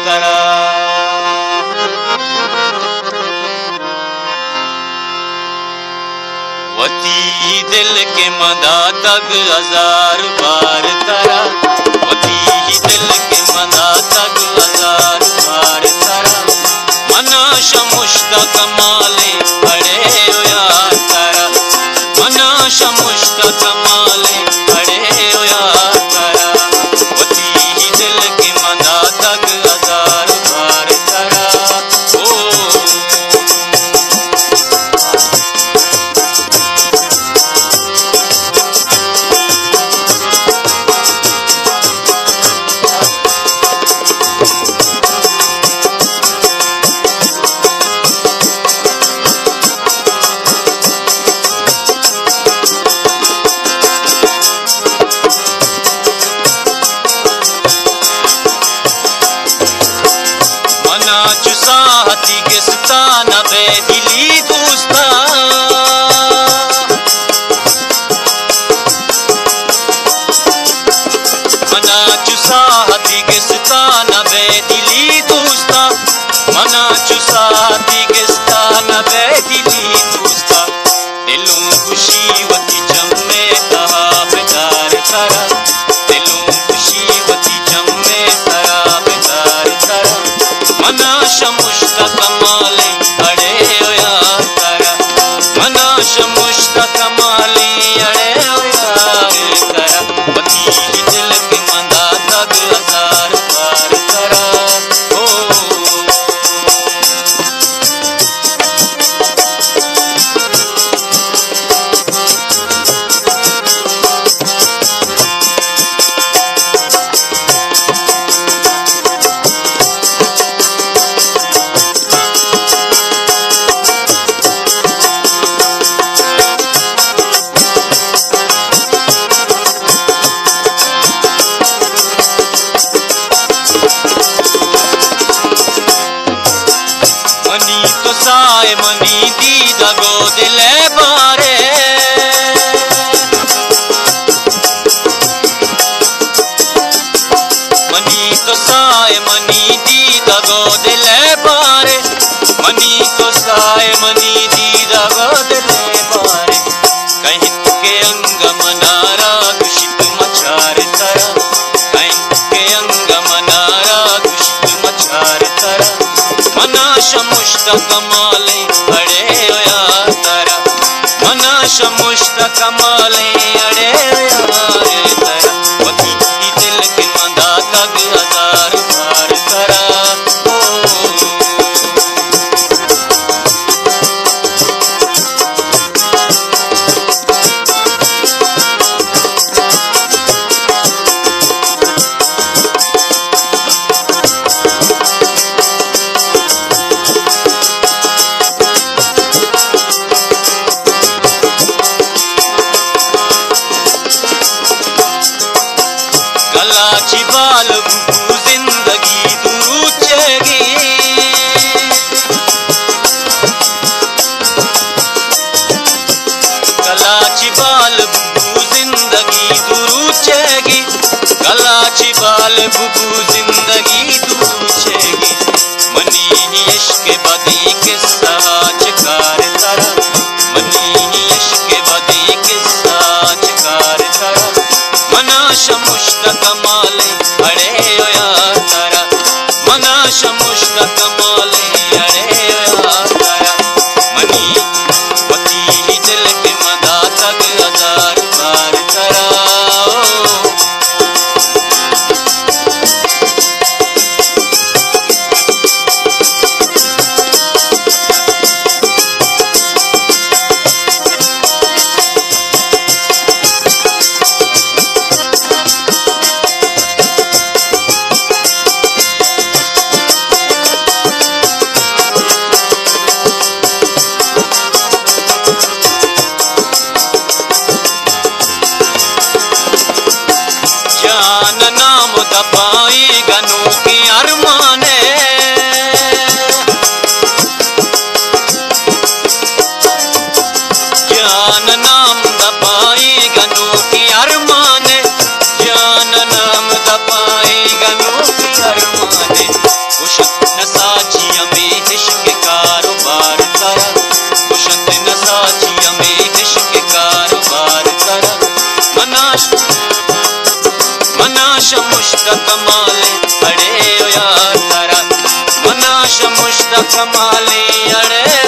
तरा। वती दिल के मदा तक 1000 बार तरा। वती दिल के मदा तक 1000 बार तरा। मना शमुश्ता कमाले अड़े ओ यार तरा। मना शमुश्ता कमाले अड़े ओ यार तरा। वती दिल के मदा तक 1000 बार तरा। चुसाहती किस्ता नबे दिली दोस्ता। मना चुसाहती किस्ता नबे दिली दोस्ता। मना चुसाहती किस्ता नबे दिली दोस्ता। दिलों खुशी वती जम्मे तहा बेदार तरा। दिलों खुशी वती जम्मे तरा बेदार तरा। मना शमुश्ता कमाले अड़े ओ यार तरा। मना शमुश्ता कमाले अड़े ओ यार तरा। वती दिल के मदा तक 1000 बार तरा। मनी दी दगो दिले बारे। मनी तो साए मनी दी दगो दिले बारे। मनी तो साए मनी दी दगो दिले बारे। कहीं के अंग मनारा दूषित मचार तरा। कहीं के अंग मनारा दूषित मचार तरा। मना शमुश्ता कमाले अड़े ओ यार तरा। मना शमुश्ता कमाले अड़े ओ यार तरा। वती दिल के मदा तक 1000 बार तरा। गलाची बाल बुबू जिंदगी दुरूचेगी। गलाची बाल बुबू जिंदगी दुरूचेगी। गलाची बाल बुबू जिंदगी दुरूचेगी। मनी इश्क बदी किस्सा चकार तरा। मनी इश्क बदी किस्सा चकार तरा। मना शमुश्ता कमाले अड़े ओ यार तरा। मना शमुश्ता कमाले अड़े ओ यार तरा। मनी वती दिल के मदा तक 1000 बार तरा। मुश्तक माले अड़े ओ यार तारा मनाश मुश्तक माले अड़े